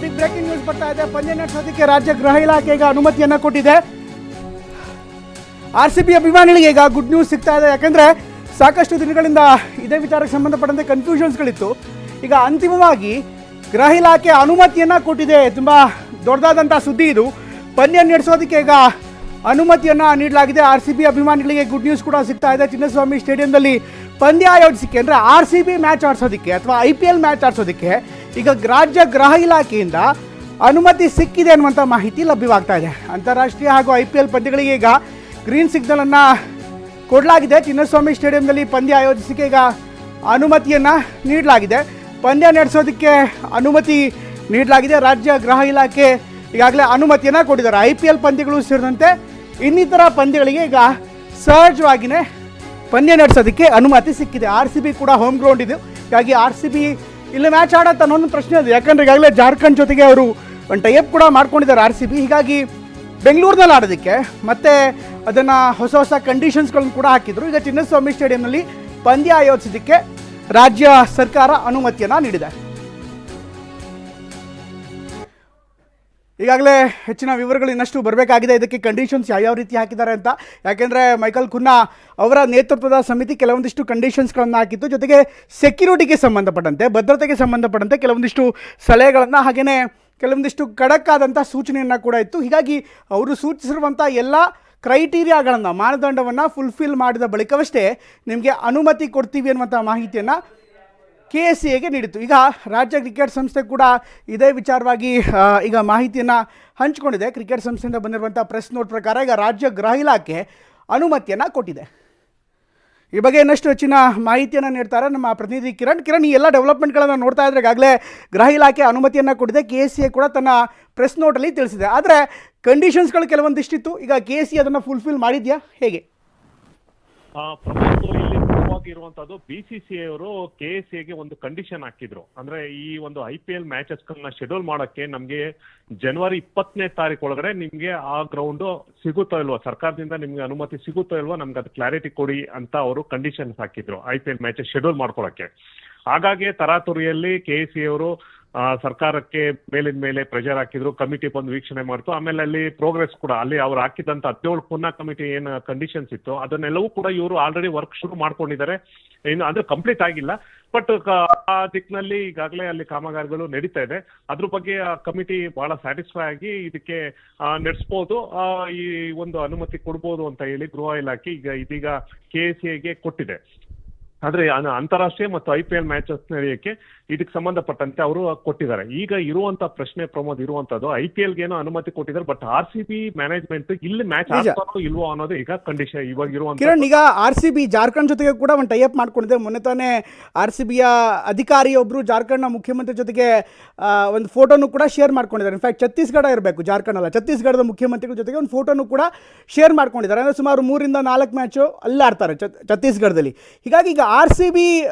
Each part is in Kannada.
ಬಿಗ್ ಬ್ರೇಕಿಂಗ್ ನ್ಯೂಸ್ ಬರ್ತಾ ಇದೆ. ಪಂದ್ಯ ನಡೆಸೋದಕ್ಕೆ ರಾಜ್ಯ ಗೃಹ ಇಲಾಖೆ ಈಗ ಅನುಮತಿಯನ್ನು ಕೊಟ್ಟಿದೆ. RCB ಅಭಿಮಾನಿಗಳಿಗೆ ಈಗ ಗುಡ್ ನ್ಯೂಸ್ ಸಿಗ್ತಾ ಇದೆ. ಯಾಕಂದರೆ ಸಾಕಷ್ಟು ದಿನಗಳಿಂದ ಇದೇ ವಿಚಾರಕ್ಕೆ ಸಂಬಂಧಪಟ್ಟಂತೆ ಕನ್ಫ್ಯೂಷನ್ಸ್ಗಳಿತ್ತು. ಈಗ ಅಂತಿಮವಾಗಿ ಗೃಹ ಇಲಾಖೆ ಅನುಮತಿಯನ್ನು ಕೊಟ್ಟಿದೆ. ತುಂಬ ದೊಡ್ಡದಾದಂಥ ಸುದ್ದಿ ಇದು. ಪಂದ್ಯ ನಡೆಸೋದಕ್ಕೆ ಈಗ ಅನುಮತಿಯನ್ನು ನೀಡಲಾಗಿದೆ. RCB ಅಭಿಮಾನಿಗಳಿಗೆ ಗುಡ್ ನ್ಯೂಸ್ ಕೂಡ ಸಿಗ್ತಾ ಇದೆ. ಚಿನ್ನಸ್ವಾಮಿ ಸ್ಟೇಡಿಯಂನಲ್ಲಿ ಪಂದ್ಯ ಆಯೋಜಿಸಿಕೆ ಅಂದರೆ RCB ಮ್ಯಾಚ್ ಆಡಿಸೋದಕ್ಕೆ ಅಥವಾ IPL ಮ್ಯಾಚ್ ಆಡಿಸೋದಕ್ಕೆ ಈಗ ರಾಜ್ಯ ಗೃಹ ಇಲಾಖೆಯಿಂದ ಅನುಮತಿ ಸಿಕ್ಕಿದೆ ಅನ್ನುವಂಥ ಮಾಹಿತಿ ಲಭ್ಯವಾಗ್ತಾ ಇದೆ. ಅಂತಾರಾಷ್ಟ್ರೀಯ ಹಾಗೂ IPL ಪಂದ್ಯಗಳಿಗೆ ಈಗ ಗ್ರೀನ್ ಸಿಗ್ನಲನ್ನು ಕೊಡಲಾಗಿದೆ. ಚಿನ್ನಸ್ವಾಮಿ ಸ್ಟೇಡಿಯಂನಲ್ಲಿ ಪಂದ್ಯ ಆಯೋಜಿಸಿಕೆ ಈಗ ಅನುಮತಿಯನ್ನು ನೀಡಲಾಗಿದೆ. ಪಂದ್ಯ ನಡೆಸೋದಕ್ಕೆ ಅನುಮತಿ ನೀಡಲಾಗಿದೆ. ರಾಜ್ಯ ಗೃಹ ಇಲಾಖೆ ಈಗಾಗಲೇ ಅನುಮತಿಯನ್ನು ಕೊಟ್ಟಿದ್ದಾರೆ. IPL ಪಂದ್ಯಗಳು ಸೇರಿದಂತೆ ಇನ್ನಿತರ ಪಂದ್ಯಗಳಿಗೆ ಈಗ ಸಹಜವಾಗಿಯೇ ಪಂದ್ಯ ನಡೆಸೋದಕ್ಕೆ ಅನುಮತಿ ಸಿಕ್ಕಿದೆ. RCB ಕೂಡ ಹೋಮ್ ಗ್ರೌಂಡ್ ಇದು. ಹೀಗಾಗಿ RCB ಇಲ್ಲಿ ಮ್ಯಾಚ್ ಆಡೋಂಥ ಅನ್ನೋ ಒಂದು ಪ್ರಶ್ನೆ ಇದೆ. ಯಾಕಂದರೆ ಈಗಾಗಲೇ ಜಾರ್ಖಂಡ್ ಜೊತೆಗೆ ಅವರು ಒಂದು ಟೈಅಪ್ ಕೂಡ ಮಾಡ್ಕೊಂಡಿದ್ದಾರೆ RCB. ಹೀಗಾಗಿ ಬೆಂಗಳೂರಿನಲ್ಲಿ ಆಡೋದಕ್ಕೆ ಮತ್ತು ಅದನ್ನು ಹೊಸ ಹೊಸ ಕಂಡೀಷನ್ಸ್ಗಳನ್ನು ಕೂಡ ಹಾಕಿದರು. ಈಗ ಚಿನ್ನಸ್ವಾಮಿ ಸ್ಟೇಡಿಯಂನಲ್ಲಿ ಪಂದ್ಯ ಆಯೋಜಿಸೋದಕ್ಕೆ ರಾಜ್ಯ ಸರ್ಕಾರ ಅನುಮತಿಯನ್ನು ನೀಡಿದೆ. ಈಗಾಗಲೇ ಹೆಚ್ಚಿನ ವಿವರಗಳು ಇನ್ನಷ್ಟು ಬರಬೇಕಾಗಿದೆ. ಇದಕ್ಕೆ ಕಂಡೀಷನ್ಸ್ ಯಾವ್ಯಾವ ರೀತಿ ಹಾಕಿದ್ದಾರೆ ಅಂತ. ಯಾಕೆಂದರೆ ಮೈಕಲ್ ಖುನ್ನಾ ಅವರ ನೇತೃತ್ವದ ಸಮಿತಿ ಕೆಲವೊಂದಿಷ್ಟು ಕಂಡೀಷನ್ಸ್ಗಳನ್ನು ಹಾಕಿತ್ತು. ಜೊತೆಗೆ ಸೆಕ್ಯೂರಿಟಿಗೆ ಸಂಬಂಧಪಟ್ಟಂತೆ, ಭದ್ರತೆಗೆ ಸಂಬಂಧಪಟ್ಟಂತೆ ಕೆಲವೊಂದಿಷ್ಟು ಸಲಹೆಗಳನ್ನು, ಹಾಗೆಯೇ ಕೆಲವೊಂದಿಷ್ಟು ಖಡಕ್ ಆದಂಥ ಸೂಚನೆಯನ್ನು ಕೂಡ ಇತ್ತು. ಹೀಗಾಗಿ ಅವರು ಸೂಚಿಸಿರುವಂಥ ಎಲ್ಲ ಕ್ರೈಟೀರಿಯಾಗಳನ್ನು, ಮಾನದಂಡವನ್ನು ಫುಲ್ಫಿಲ್ ಮಾಡಿದ ಬಳಿಕವಷ್ಟೇ ನಿಮಗೆ ಅನುಮತಿ ಕೊಡ್ತೀವಿ ಅನ್ನುವಂಥ ಮಾಹಿತಿಯನ್ನು KSCAಗೆ ನೀಡಿತ್ತು. ಈಗ ರಾಜ್ಯ ಕ್ರಿಕೆಟ್ ಸಂಸ್ಥೆ ಕೂಡ ಇದೇ ವಿಚಾರವಾಗಿ ಈಗ ಮಾಹಿತಿಯನ್ನು ಹಂಚಿಕೊಂಡಿದೆ. ಕ್ರಿಕೆಟ್ ಸಂಸ್ಥೆಯಿಂದ ಬಂದಿರುವಂಥ ಪ್ರೆಸ್ ನೋಟ್ ಪ್ರಕಾರ ಈಗ ರಾಜ್ಯ ಗೃಹ ಇಲಾಖೆ ಅನುಮತಿಯನ್ನು ಕೊಟ್ಟಿದೆ. ಈ ಬಗ್ಗೆ ಇನ್ನಷ್ಟು ಹೆಚ್ಚಿನ ಮಾಹಿತಿಯನ್ನು ನೀಡ್ತಾರೆ ನಮ್ಮ ಪ್ರತಿನಿಧಿ ಕಿರಣ್. ಈ ಎಲ್ಲ ಡೆವಲಪ್ಮೆಂಟ್ಗಳನ್ನು ನೋಡ್ತಾ ಇದ್ರೆ ಈಗಾಗಲೇ ಗೃಹ ಇಲಾಖೆ ಅನುಮತಿಯನ್ನು ಕೊಟ್ಟಿದೆ. KSCA ಕೂಡ ತನ್ನ ಪ್ರೆಸ್ ನೋಟಲ್ಲಿ ತಿಳಿಸಿದೆ. ಆದರೆ ಕಂಡೀಷನ್ಸ್ಗಳು ಕೆಲವೊಂದಿಷ್ಟಿತ್ತು. ಈಗ KSCA ಅದನ್ನು ಫುಲ್ಫಿಲ್ ಮಾಡಿದೆಯಾ, ಹೇಗೆ? ಇಲ್ಲಿ ಇರುವಂತದ್ದು BCCI ಅವರು KSCAಗೆ ಒಂದು ಕಂಡೀಷನ್ ಹಾಕಿದ್ರು. ಅಂದ್ರೆ ಈ ಒಂದು IPL ಮ್ಯಾಚಸ್ ಶೆಡ್ಯೂಲ್ ಮಾಡಕ್ಕೆ ನಮ್ಗೆ ಜನವರಿ 20ನೇ ತಾರೀಕು ಒಳಗಡೆ ನಿಮ್ಗೆ ಆ ಗ್ರೌಂಡ್ ಸಿಗುತ್ತೋ ಇಲ್ವೋ, ಸರ್ಕಾರದಿಂದ ನಿಮ್ಗೆ ಅನುಮತಿ ಸಿಗುತ್ತೋ ಇಲ್ವೋ, ನಮ್ಗೆ ಅದು ಕ್ಲಾರಿಟಿ ಕೊಡಿ ಅಂತ ಅವರು ಕಂಡೀಷನ್ಸ್ ಹಾಕಿದ್ರು IPL ಮ್ಯಾಚಸ್ ಶೆಡ್ಯೂಲ್ ಮಾಡ್ಕೊಳಕ್ಕೆ. ಹಾಗಾಗಿ ತರಾತುರಿಯಲ್ಲಿ KSCA ಅವರು ಸರ್ಕಾರಕ್ಕೆ ಮೇಲಿನ ಮೇಲೆ ಪ್ರೆಷರ್ ಹಾಕಿದ್ರು. ಕಮಿಟಿ ಬಂದು ವೀಕ್ಷಣೆ ಮಾಡ್ತು. ಆಮೇಲೆ ಅಲ್ಲಿ ಪ್ರೋಗ್ರೆಸ್ ಕೂಡ ಅಲ್ಲಿ ಅವ್ರು ಹಾಕಿದಂತ 17 ಪುನಃ ಕಮಿಟಿ ಏನು ಕಂಡೀಷನ್ಸ್ ಇತ್ತು ಅದನ್ನೆಲ್ಲವೂ ಕೂಡ ಇವರು ಆಲ್ರೆಡಿ ವರ್ಕ್ ಶುರು ಮಾಡ್ಕೊಂಡಿದ್ದಾರೆ. ಇನ್ನು ಅದು ಕಂಪ್ಲೀಟ್ ಆಗಿಲ್ಲ. ಬಟ್ ಆ ದಿಕ್ಕಿನಲ್ಲಿ ಈಗಾಗಲೇ ಅಲ್ಲಿ ಕಾಮಗಾರಿಗಳು ನಡೀತಾ ಇದೆ. ಅದ್ರ ಬಗ್ಗೆ ಕಮಿಟಿ ಬಹಳ ಸ್ಯಾಟಿಸ್ಫೈ ಆಗಿ ಇದಕ್ಕೆ ನಡೆಸ್ಬೋದು, ಈ ಒಂದು ಅನುಮತಿ ಕೊಡ್ಬೋದು ಅಂತ ಹೇಳಿ ಗೃಹ ಇಲಾಖೆ ಇದೀಗ KSCAಗೆ ಕೊಟ್ಟಿದೆ. ಆದ್ರೆ ಅಂತಾರಾಷ್ಟ್ರೀಯ ಮತ್ತು IPL ಮ್ಯಾಚಸ್ ನಡೆಯಕ್ಕೆ ಇದಕ್ಕೆ ಸಂಬಂಧಪಟ್ಟಂತೆ ಅವರು ಕೊಟ್ಟಿದ್ದಾರೆ. ಈಗ ಇರುವಂತ ಪ್ರಶ್ನೆ ಪ್ರಮೋದ್ ಇರುವಂತದ್ದು IPLಗೆ ಏನೋ ಅನುಮತಿ ಕೊಟ್ಟಿದ್ದಾರೆ, ಬಟ್ RCB ಮ್ಯಾನೇಜ್ಮೆಂಟ್ ಇಲ್ಲಿ ಮ್ಯಾಚ್ ಆಡ್ತಾರೋ ಇಲ್ವೋ ಅನ್ನೋದು ಈಗ ಕಂಡೀಷನ್ ಇವಾಗ ಇರುವಂತ. ಕಿರಣ್, ಈಗ RCB ಜಾರ್ಖಂಡ್ ಜೊತೆಗೆ ಕೂಡ ಒಂದು ಟೈಅಪ್ ಮಾಡ್ಕೊಂಡಿದೆ. ಮೊನ್ನೆ ತಾನೇ RCBಯ ಅಧಿಕಾರಿಯೊಬ್ಬರು ಜಾರ್ಖಂಡ್ನ ಮುಖ್ಯಮಂತ್ರಿ ಜೊತೆಗೆ ಒಂದು ಫೋಟೋನು ಕೂಡ ಶೇರ್ ಮಾಡ್ಕೊಂಡಿದ್ದಾರೆ. ಇನ್ಫ್ಯಾಕ್ಟ್ ಛತ್ತೀಸ್ಗಢ ಇರಬೇಕು, ಜಾರ್ಖಂಡ್ ಅಲ್ಲ, ಛತ್ತೀಸ್ಗಢದ ಮುಖ್ಯಮಂತ್ರಿಗಳ ಜೊತೆಗೆ ಒಂದು ಫೋಟೋನು ಕೂಡ ಶೇರ್ ಮಾಡ್ಕೊಂಡಿದ್ದಾರೆ. ಅಂದರೆ ಸುಮಾರು 3 ರಿಂದ 4 ಮ್ಯಾಚು ಅಲ್ಲಿ ಆಡ್ತಾರೆ ಛತ್ತೀಸ್ಗಢದಲ್ಲಿ. ಹೀಗಾಗಿ ಈಗ RCB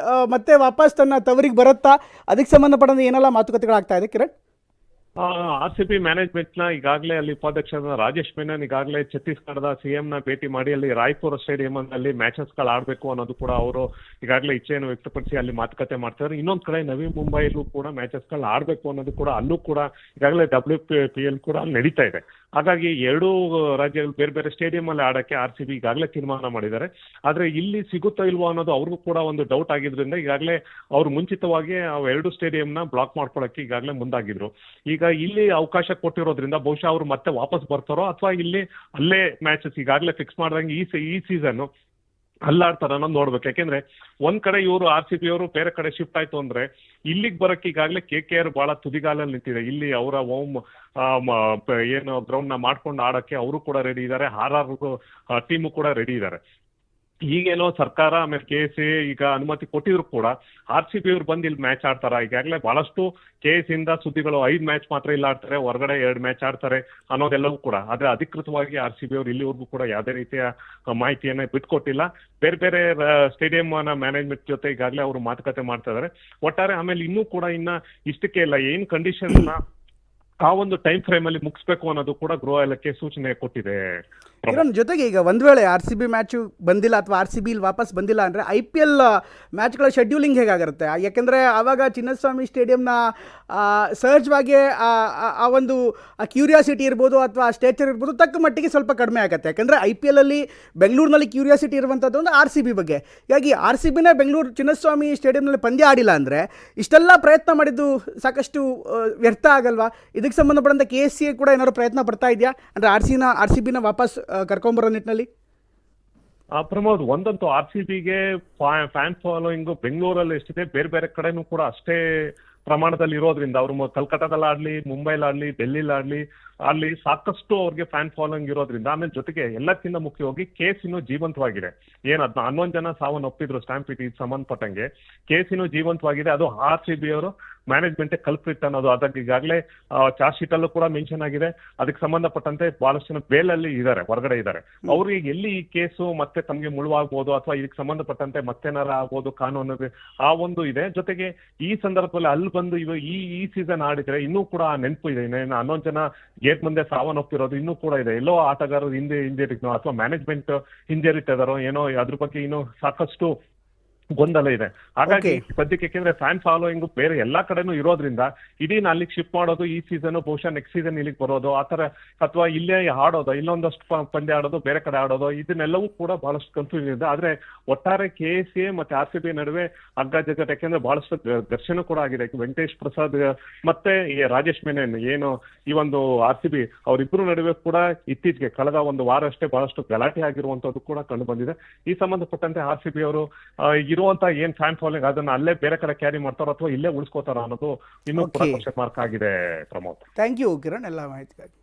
ಮತ್ತೆ ವಾಪಸ್ ತನ್ನ ತವರಿಗೆ ಬರುತ್ತಾ, ಅದಕ್ಕೆ ಸಂಬಂಧಪಟ್ಟಂತೆ ಏನೆಲ್ಲ ಮಾತುಕತೆಗಳಾಗ್ತಾ ಇದೆ ಕಿರಣ್? RCB ಮ್ಯಾನೇಜ್ಮೆಂಟ್ ನ ಈಗಾಗಲೇ ಅಲ್ಲಿ ಉಪಾಧ್ಯಕ್ಷರಾದ ರಾಜೇಶ್ ಮೆನನ್ ಈಗಾಗಲೇ ಛತ್ತೀಸ್ಗಢದ CM ನ ಭೇಟಿ ಮಾಡಿ ಅಲ್ಲಿ ರಾಯ್ಪುರ ಸ್ಟೇಡಿಯಂ ಅಲ್ಲಿ ಮ್ಯಾಚಸ್ ಗಳು ಆಡಬೇಕು ಅನ್ನೋದು ಕೂಡ ಅವರು ಈಗಾಗಲೇ ಇಚ್ಛೆಯನ್ನು ವ್ಯಕ್ತಪಡಿಸಿ ಅಲ್ಲಿ ಮಾತುಕತೆ ಮಾಡ್ತಾರೆ. ಇನ್ನೊಂದ್ ಕಡೆ ನವಿ ಮುಂಬೈಲೂ ಕೂಡ ಮ್ಯಾಚಸ್ ಗಳು ಆಡಬೇಕು ಅನ್ನೋದು ಕೂಡ ಅಲ್ಲೂ ಕೂಡ ಈಗಾಗಲೇ WPL ಕೂಡ ಅಲ್ಲಿ ನಡೀತಾ ಇದೆ. ಹಾಗಾಗಿ ಎರಡೂ ರಾಜ್ಯಗಳು ಬೇರೆ ಬೇರೆ ಸ್ಟೇಡಿಯಂ ಅಲ್ಲಿ ಆಡಕ್ಕೆ RCB ಈಗಾಗಲೇ ತೀರ್ಮಾನ ಮಾಡಿದ್ದಾರೆ. ಆದ್ರೆ ಇಲ್ಲಿ ಸಿಗುತ್ತೋ ಇಲ್ವೋ ಅನ್ನೋದು ಅವ್ರಿಗೂ ಕೂಡ ಒಂದು ಡೌಟ್ ಆಗಿದ್ರಿಂದ ಈಗಾಗಲೇ ಅವ್ರು ಮುಂಚಿತವಾಗಿ ಎರಡು ಸ್ಟೇಡಿಯಂನ ಬ್ಲಾಕ್ ಮಾಡ್ಕೊಳಕ್ಕೆ ಈಗಾಗಲೇ ಮುಂದಾಗಿದ್ರು. ಈಗ ಇಲ್ಲಿ ಅವಕಾಶ ಕೊಟ್ಟಿರೋದ್ರಿಂದ ಬಹುಶಃ ಅವರು ಮತ್ತೆ ವಾಪಸ್ ಬರ್ತಾರೋ ಅಥವಾ ಇಲ್ಲಿ ಅಲ್ಲೇ ಮ್ಯಾಚಸ್ ಈಗಾಗಲೇ ಫಿಕ್ಸ್ ಮಾಡ್ದಂಗೆ ಈ ಸೀಸನ್ ಅಲ್ಲಾಡ್ತಾರ ಅನ್ನೋದು ನೋಡ್ಬೇಕು. ಯಾಕೆಂದ್ರೆ ಒಂದ್ ಕಡೆ ಇವರು RCB ಅವರು ಬೇರೆ ಕಡೆ ಶಿಫ್ಟ್ ಆಯ್ತು ಅಂದ್ರೆ ಇಲ್ಲಿಗೆ ಬರಕ್ಕೆ ಈಗಾಗಲೇ KKR ಬಹಳ ತುದಿಗಾಲಲ್ಲಿ ನಿಂತಿದೆ. ಇಲ್ಲಿ ಅವರ ಹೋಮ್ ಏನು ಗ್ರೌಂಡ್ ನ ಮಾಡ್ಕೊಂಡು ಆಡಕ್ಕೆ ಅವರು ಕೂಡ ರೆಡಿ ಇದ್ದಾರೆ, RR ಟೀಮು ಕೂಡ ರೆಡಿ ಇದ್ದಾರೆ. ಈಗೇನೋ ಸರ್ಕಾರ ಆಮೇಲೆ KSCA ಈಗ ಅನುಮತಿ ಕೊಟ್ಟಿದ್ರು ಕೂಡ RCB ಅವ್ರು ಬಂದು ಇಲ್ಲಿ ಮ್ಯಾಚ್ ಆಡ್ತಾರ. ಈಗಾಗಲೇ ಬಹಳಷ್ಟು KSCA ಇಂದ ಸುದ್ದಿಗಳು 5 ಮ್ಯಾಚ್ ಮಾತ್ರ ಇಲ್ಲ ಆಡ್ತಾರೆ, ಹೊರಗಡೆ 2 ಮ್ಯಾಚ್ ಆಡ್ತಾರೆ ಅನ್ನೋದೆಲ್ಲವೂ ಕೂಡ. ಆದ್ರೆ ಅಧಿಕೃತವಾಗಿ RCB ಅವರು ಇಲ್ಲಿವರೆಗೂ ಕೂಡ ಯಾವುದೇ ರೀತಿಯ ಮಾಹಿತಿಯನ್ನ ಬಿಟ್ಕೊಟ್ಟಿಲ್ಲ. ಬೇರೆ ಬೇರೆ ಸ್ಟೇಡಿಯಂ ಮ್ಯಾನೇಜ್ಮೆಂಟ್ ಜೊತೆ ಈಗಾಗಲೇ ಅವರು ಮಾತುಕತೆ ಮಾಡ್ತಾ ಇದಾರೆ ಒಟ್ಟಾರೆ. ಆಮೇಲೆ ಇನ್ನೂ ಕೂಡ ಇಷ್ಟಕ್ಕೆ ಇಲ್ಲ, ಏನ್ ಕಂಡೀಷನ್ ಆ ಒಂದು ಟೈಮ್ ಫ್ರೇಮ್ ಅಲ್ಲಿ ಮುಗಿಸ್ಬೇಕು ಅನ್ನೋದು ಕೂಡ ಗೃಹ ಇಲಾಖೆ ಸೂಚನೆ ಕೊಟ್ಟಿದೆ. ಕಿರಣ್, ಜೊತೆಗೆ ಈಗ ಒಂದು ವೇಳೆ ಆರ್ ಸಿ ಬಿ ಮ್ಯಾಚು ಬಂದಿಲ್ಲ ಅಥವಾ ಆರ್ ಸಿ ಬಿ ಇಲ್ಲಿ ವಾಪಸ್ ಬಂದಿಲ್ಲ ಅಂದರೆ ಐ ಪಿ ಎಲ್ ಮ್ಯಾಚ್ಗಳ ಶೆಡ್ಯೂಲಿಂಗ್ ಹೇಗಾಗಿರುತ್ತೆ? ಯಾಕೆಂದರೆ ಆವಾಗ ಚಿನ್ನಸ್ವಾಮಿ ಸ್ಟೇಡಿಯಂನ ಸಹಜವಾಗಿ ಆ ಒಂದು ಕ್ಯೂರಿಯಾಸಿಟಿ ಇರ್ಬೋದು ಅಥವಾ ಆ ಸ್ಟೇಚರ್ ಇರ್ಬೋದು ತಕ್ಕ ಮಟ್ಟಿಗೆ ಸ್ವಲ್ಪ ಕಡಿಮೆ ಆಗುತ್ತೆ. ಯಾಕೆಂದರೆ ಐ ಪಿ ಎಲ್ಲಲ್ಲಿ ಬೆಂಗಳೂರಿನಲ್ಲಿ ಕ್ಯೂರಿಯಾಸಿಟಿ ಇರುವಂಥದ್ದು ಒಂದು ಆರ್ ಸಿ ಬಿ ಬಗ್ಗೆ. ಹೀಗಾಗಿ ಆರ್ ಸಿ ಬಿನೇ ಬೆಂಗಳೂರು ಚಿನ್ನಸ್ವಾಮಿ ಸ್ಟೇಡಿಯಂನಲ್ಲಿ ಪಂದ್ಯ ಆಡಿಲ್ಲ ಅಂದರೆ ಇಷ್ಟೆಲ್ಲ ಪ್ರಯತ್ನ ಮಾಡಿದ್ದು ಸಾಕಷ್ಟು ವ್ಯರ್ಥ ಆಗಲ್ವಾ? ಇದಕ್ಕೆ ಸಂಬಂಧಪಟ್ಟಂತೆ ಕೆ ಎಸ್ ಸಿ ಕೂಡ ಏನಾದ್ರು ಪ್ರಯತ್ನ ಪಡ್ತಾ ಇದೆಯಾ ಅಂದರೆ ಆರ್ ಸಿ ಬಿನ ವಾಪಸ್ ಕರ್ಕೊಂಬರೋ ನಿಟ್ಟಿನಲ್ಲಿ? ಪ್ರಮೋದ್, ಒಂದಂತೂ ಆರ್ ಸಿ ಬಿಗೆ ಫ್ಯಾನ್ ಫಾಲೋಯಿಂಗ್ ಬೆಂಗಳೂರಲ್ಲಿ ಎಷ್ಟಿದೆ, ಬೇರೆ ಬೇರೆ ಕಡೆನೂ ಕೂಡ ಅಷ್ಟೇ ಪ್ರಮಾಣದಲ್ಲಿ ಇರೋದ್ರಿಂದ ಅವರು ಕಲ್ಕತ್ತಾದಲ್ಲಾಡ್ಲಿ, ಮುಂಬೈಲಾಡ್ಲಿ, ಡೆಲ್ಲಿಲಾಡ್ಲಿ ಅಲ್ಲಿ ಸಾಕಷ್ಟು ಅವ್ರಿಗೆ ಫ್ಯಾನ್ ಫಾಲೋಯಿಂಗ್ ಇರೋದ್ರಿಂದ, ಆಮೇಲೆ ಜೊತೆಗೆ ಎಲ್ಲಕ್ಕಿಂತ ಮುಖ್ಯವಾಗಿ ಕೇಸ್ ಇನ್ನೂ ಜೀವಂತವಾಗಿದೆ. ಏನ್ 11 ಜನ ಸಾವನ್ನಪ್ಪಿದ್ರು ಸ್ಟಾಂಪಿಡ್ ಸಂಬಂಧಪಟ್ಟಂಗೆ, ಕೇಸ್ ಇನ್ನೂ ಜೀವಂತವಾಗಿದೆ. ಅದು ಆರ್ ಸಿ ಬಿ ಅವರು ಮ್ಯಾನೇಜ್ಮೆಂಟ್ ಕಲ್ಪ್ರಿಟ್ ಅನ್ನೋದು ಅದಕ್ಕೆ ಈಗಾಗಲೇ ಚಾರ್ಜ್ ಶೀಟ್ ಅಲ್ಲೂ ಕೂಡ ಮೆನ್ಷನ್ ಆಗಿದೆ. ಅದಕ್ಕೆ ಸಂಬಂಧಪಟ್ಟಂತೆ ಬಹಳಷ್ಟು ಜನ ಬೇಲಲ್ಲಿ ಇದ್ದಾರೆ, ಹೊರಗಡೆ ಇದ್ದಾರೆ. ಅವ್ರಿಗೆ ಎಲ್ಲಿ ಈ ಕೇಸು ಮತ್ತೆ ತಮಗೆ ಮುಳುವಾಗ್ಬೋದು ಅಥವಾ ಇದಕ್ಕೆ ಸಂಬಂಧಪಟ್ಟಂತೆ ಮತ್ತೇನಾರ ಆಗ್ಬೋದು ಕಾನೂನು, ಆ ಒಂದು ಇದೆ. ಜೊತೆಗೆ ಈ ಸಂದರ್ಭದಲ್ಲಿ ಅಲ್ಲಿ ಬಂದು ಈ ಸೀಸನ್ ಆಡಿದ್ರೆ ಇನ್ನೂ ಕೂಡ ನೆನಪು ಇದೆ. 11 ಜನ ಗೇಟ್ ಮುಂದೆ ಸಾವನ್ನಪ್ಪಿರೋದು ಇನ್ನೂ ಕೂಡ ಇದೆ. ಎಲ್ಲೋ ಆಟಗಾರರು ಹಿಂಜರಿನೋ ಅಥವಾ ಮ್ಯಾನೇಜ್ಮೆಂಟ್ ಹಿಂಜರಿತಿದಾರೋ ಏನೋ, ಅದ್ರ ಬಗ್ಗೆ ಇನ್ನೂ ಸಾಕಷ್ಟು ಗೊಂದಲ ಇದೆ. ಹಾಗಾಗಿ ಸದ್ಯಕ್ಕೆ ಯಾಕೆಂದ್ರೆ ಫ್ಯಾನ್ ಫಾಲೋಯಿಂಗ್ ಬೇರೆ ಎಲ್ಲಾ ಕಡೆನೂ ಇರೋದ್ರಿಂದ ಇಡೀ ಅಲ್ಲಿಗೆ ಶಿಫ್ಟ್ ಮಾಡೋದು, ಈ ಸೀಸನ್ ಬಹುಶಃ ನೆಕ್ಸ್ಟ್ ಸೀಸನ್ ಇಲ್ಲಿಗೆ ಬರೋದು ಆತರ, ಅಥವಾ ಇಲ್ಲೇ ಆಡೋದು, ಇಲ್ಲೊಂದಷ್ಟು ಪಂದ್ಯ ಆಡೋದು, ಬೇರೆ ಕಡೆ ಆಡೋದು, ಇದನ್ನೆಲ್ಲವೂ ಕೂಡ ಬಹಳಷ್ಟು ಕನ್ಫ್ಯೂಷನ್ ಇದೆ. ಆದ್ರೆ ಒಟ್ಟಾರೆ ಕೆ ಎಸ್ ಎ ಮತ್ತೆ ಆರ್ ಸಿ ಬಿ ನಡುವೆ ಹಗ್ಗ ಜಗ್ಗಟ್, ಯಾಕೆಂದ್ರೆ ಬಹಳಷ್ಟು ಘರ್ಷಣೆ ಕೂಡ ಆಗಿದೆ. ವೆಂಕಟೇಶ್ ಪ್ರಸಾದ್ ಮತ್ತೆ ರಾಜೇಶ್ ಮೆನನ್ ಏನು ಈ ಒಂದು ಆರ್ ಸಿ ಬಿ ಅವರಿಬ್ಬರು ನಡುವೆ ಕೂಡ ಇತ್ತೀಚೆಗೆ ಕಳೆದ ಒಂದು ವಾರ ಅಷ್ಟೇ ಬಹಳಷ್ಟು ಗಲಾಟೆ ಆಗಿರುವಂತದ್ದು ಕೂಡ ಕಂಡು ಬಂದಿದೆ. ಈ ಸಂಬಂಧಪಟ್ಟಂತೆ ಆರ್ ಸಿ ಬಿ ಅವರು ಇರುವಂತ ಏನ್ ಫ್ಯಾನ್ ಫಾಲೋಯಿಂಗ್ ಅದನ್ನ ಅಲ್ಲೇ ಬೇರೆ ಕಡೆ ಕ್ಯಾರಿ ಮಾಡ್ತಾರೋ ಅಥವಾ ಇಲ್ಲೇ ಉಳಿಸ್ಕೋತಾರೋ ಅನ್ನೋದು ಇನ್ನೂ ಕೂಡ ಕ್ವಶ್ಚನ್ ಮಾರ್ಕ್ ಆಗಿದೆ. ಪ್ರಮೋದ್, ಥ್ಯಾಂಕ್ ಯು ಕಿರಣ್ ಎಲ್ಲ ಮಾಹಿತಿಗಾಗಿ.